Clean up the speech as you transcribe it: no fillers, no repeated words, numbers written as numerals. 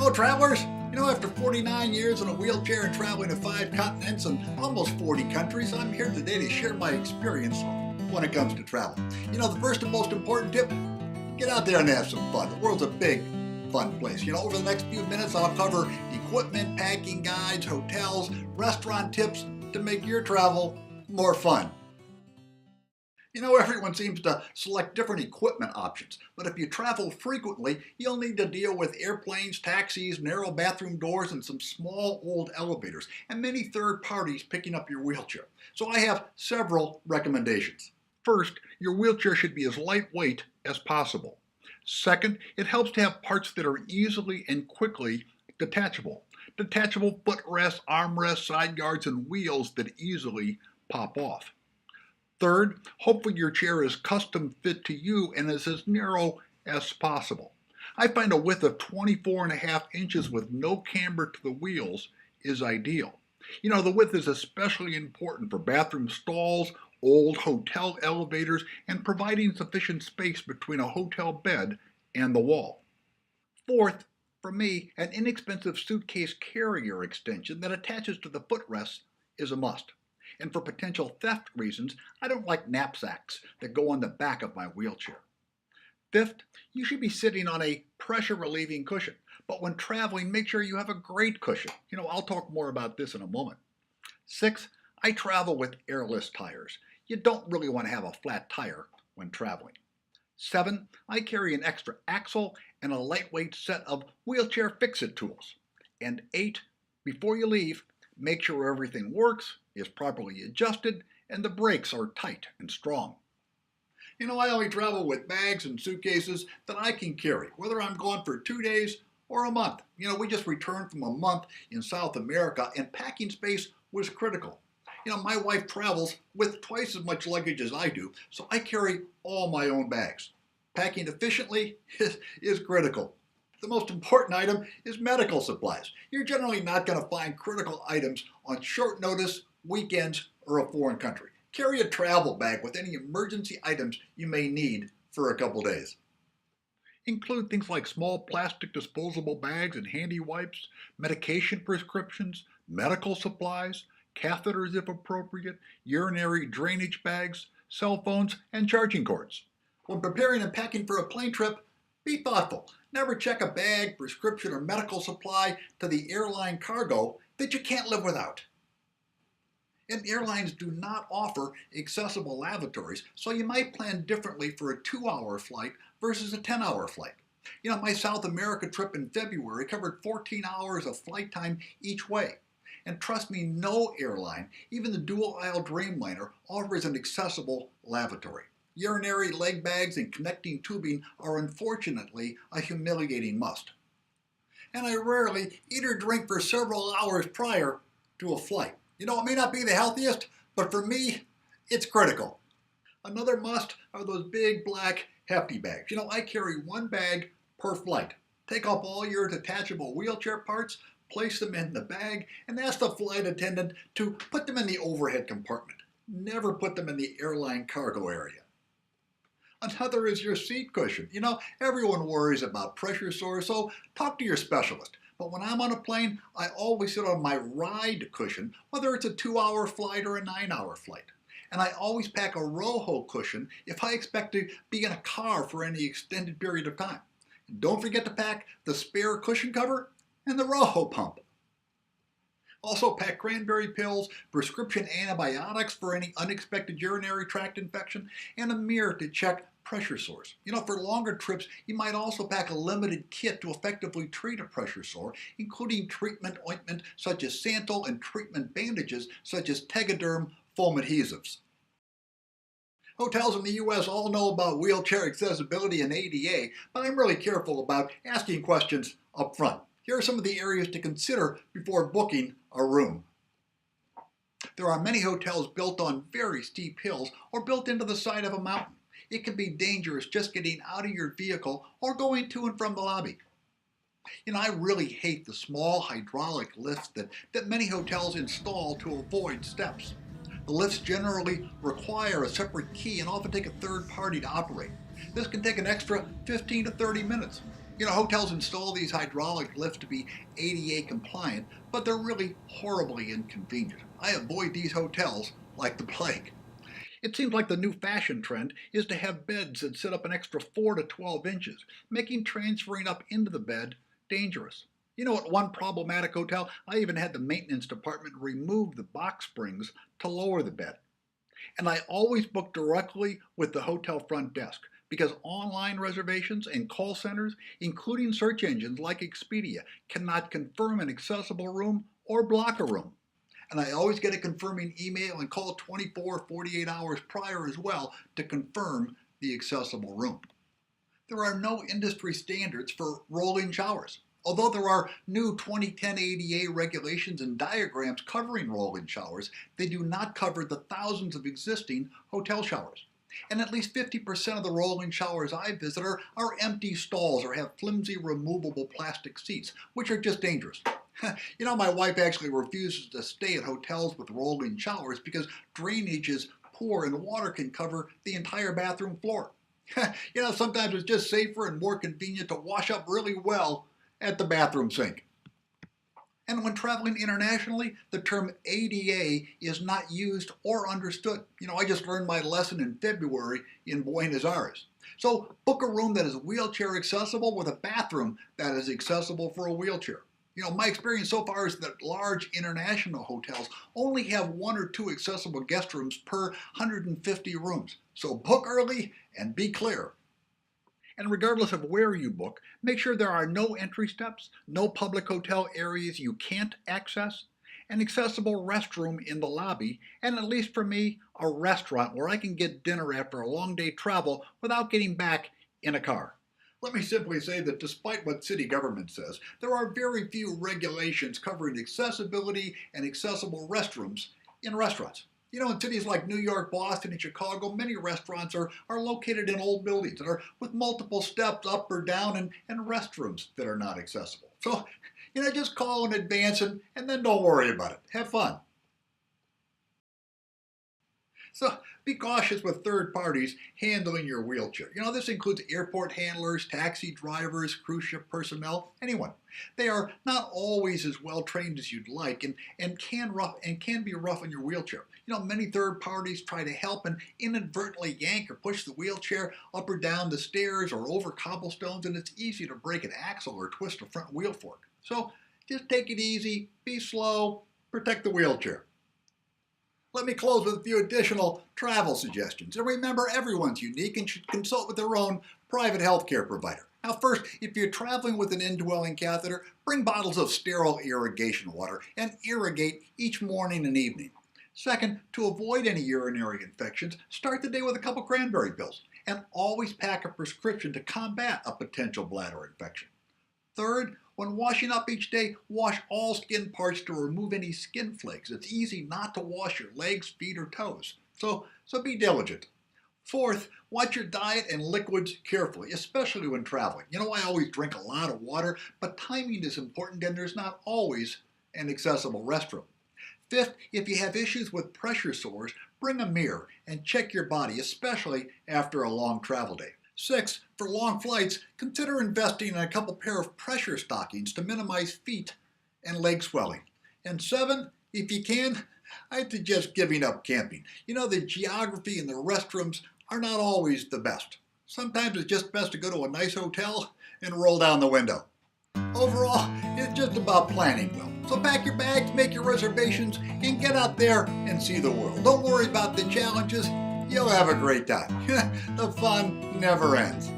Hello, travelers. After 49 years in a wheelchair and traveling to 5 continents and almost 40 countries, I'm here today to share my experience when it comes to travel. The first and most important tip, get out there and have some fun. The world's a big, fun place. Over the next few minutes, I'll cover equipment, packing guides, hotels, restaurant tips to make your travel more fun. Everyone seems to select different equipment options, but if you travel frequently, you'll need to deal with airplanes, taxis, narrow bathroom doors, and some small old elevators, and many third parties picking up your wheelchair. So I have several recommendations. First, your wheelchair should be as lightweight as possible. Second, it helps to have parts that are easily and quickly detachable. Detachable footrests, armrests, side guards, and wheels that easily pop off. Third, hopefully your chair is custom fit to you and is as narrow as possible. I find a width of 24.5 inches with no camber to the wheels is ideal. The width is especially important for bathroom stalls, old hotel elevators, and providing sufficient space between a hotel bed and the wall. Fourth, for me, an inexpensive suitcase carrier extension that attaches to the footrests is a must. And for potential theft reasons, I don't like knapsacks that go on the back of my wheelchair. Fifth, you should be sitting on a pressure-relieving cushion, but when traveling, make sure you have a great cushion. I'll talk more about this in a moment. Sixth, I travel with airless tires. You don't really want to have a flat tire when traveling. 7, I carry an extra axle and a lightweight set of wheelchair fix-it tools. And 8, before you leave, make sure everything works, is properly adjusted, and the brakes are tight and strong. I only travel with bags and suitcases that I can carry, whether I'm gone for 2 days or a month. We just returned from a month in South America, and packing space was critical. My wife travels with twice as much luggage as I do, so I carry all my own bags. Packing efficiently is critical. The most important item is medical supplies. You're generally not going to find critical items on short notice, weekends, or a foreign country. Carry a travel bag with any emergency items you may need for a couple days. Include things like small plastic disposable bags and handy wipes, medication prescriptions, medical supplies, catheters if appropriate, urinary drainage bags, cell phones, and charging cords. When preparing and packing for a plane trip, be thoughtful. Never check a bag, prescription, or medical supply to the airline cargo that you can't live without. And airlines do not offer accessible lavatories, so you might plan differently for a 2-hour flight versus a 10-hour flight. My South America trip in February covered 14 hours of flight time each way. And trust me, no airline, even the dual-aisle Dreamliner, offers an accessible lavatory. Urinary leg bags and connecting tubing are unfortunately a humiliating must. And I rarely eat or drink for several hours prior to a flight. It may not be the healthiest, but for me, it's critical. Another must are those big black hefty bags. I carry 1 bag per flight. Take off all your detachable wheelchair parts, place them in the bag, and ask the flight attendant to put them in the overhead compartment. Never put them in the airline cargo area. Another is your seat cushion. Everyone worries about pressure sores, so talk to your specialist. But when I'm on a plane, I always sit on my ride cushion, whether it's a 2-hour flight or a 9-hour flight. And I always pack a Rojo cushion if I expect to be in a car for any extended period of time. And don't forget to pack the spare cushion cover and the Rojo pump. Also pack cranberry pills, prescription antibiotics for any unexpected urinary tract infection, and a mirror to check pressure sores. For longer trips, you might also pack a limited kit to effectively treat a pressure sore, including treatment ointment such as Santyl and treatment bandages such as Tegaderm foam adhesives. Hotels in the U.S. all know about wheelchair accessibility and ADA, but I'm really careful about asking questions up front. Here are some of the areas to consider before booking a room. There are many hotels built on very steep hills or built into the side of a mountain. It can be dangerous just getting out of your vehicle or going to and from the lobby. I really hate the small hydraulic lifts that many hotels install to avoid steps. The lifts generally require a separate key and often take a third party to operate. This can take an extra 15 to 30 minutes. Hotels install these hydraulic lifts to be ADA compliant, but they're really horribly inconvenient. I avoid these hotels like the plague. It seems like the new fashion trend is to have beds that sit up an extra 4 to 12 inches, making transferring up into the bed dangerous. At one problematic hotel, I even had the maintenance department remove the box springs to lower the bed. And I always book directly with the hotel front desk because online reservations and call centers, including search engines like Expedia, cannot confirm an accessible room or block a room. And I always get a confirming email and call 24 or 48 hours prior as well to confirm the accessible room. There are no industry standards for rolling showers. Although there are new 2010 ADA regulations and diagrams covering rolling showers, they do not cover the thousands of existing hotel showers. And at least 50% of the rolling showers I visit are empty stalls or have flimsy removable plastic seats, which are just dangerous. My wife actually refuses to stay at hotels with rolling showers because drainage is poor and water can cover the entire bathroom floor. Sometimes it's just safer and more convenient to wash up really well at the bathroom sink. And when traveling internationally, the term ADA is not used or understood. I just learned my lesson in February in Buenos Aires. So book a room that is wheelchair accessible with a bathroom that is accessible for a wheelchair. My experience so far is that large international hotels only have 1 or 2 accessible guest rooms per 150 rooms. So book early and be clear. And regardless of where you book, make sure there are no entry steps, no public hotel areas you can't access, an accessible restroom in the lobby, and at least for me, a restaurant where I can get dinner after a long day travel without getting back in a car. Let me simply say that despite what city government says, there are very few regulations covering accessibility and accessible restrooms in restaurants. In cities like New York, Boston, and Chicago, many restaurants are located in old buildings that are with multiple steps up or down and restrooms that are not accessible. So, just call in advance and then don't worry about it. Have fun. So be cautious with third parties handling your wheelchair. This includes airport handlers, taxi drivers, cruise ship personnel, anyone. They are not always as well trained as you'd like and can be rough on your wheelchair. Many third parties try to help and inadvertently yank or push the wheelchair up or down the stairs or over cobblestones, and it's easy to break an axle or twist a front wheel fork. So just take it easy, be slow, protect the wheelchair. Let me close with a few additional travel suggestions. And remember, everyone's unique and should consult with their own private healthcare provider. Now first, if you're traveling with an indwelling catheter, bring bottles of sterile irrigation water and irrigate each morning and evening. Second, to avoid any urinary infections, start the day with a couple cranberry pills and always pack a prescription to combat a potential bladder infection. Third, when washing up each day, wash all skin parts to remove any skin flakes. It's easy not to wash your legs, feet, or toes, so be diligent. Fourth, watch your diet and liquids carefully, especially when traveling. I always drink a lot of water, but timing is important and there's not always an accessible restroom. Fifth, if you have issues with pressure sores, bring a mirror and check your body, especially after a long travel day. Sixth, for long flights, consider investing in a couple pair of pressure stockings to minimize feet and leg swelling. And seven, if you can, I'd suggest giving up camping. The geography and the restrooms are not always the best. Sometimes it's just best to go to a nice hotel and roll down the window. Overall, it's just about planning well. So pack your bags, make your reservations, and get out there and see the world. Don't worry about the challenges. You'll have a great time. The fun never ends.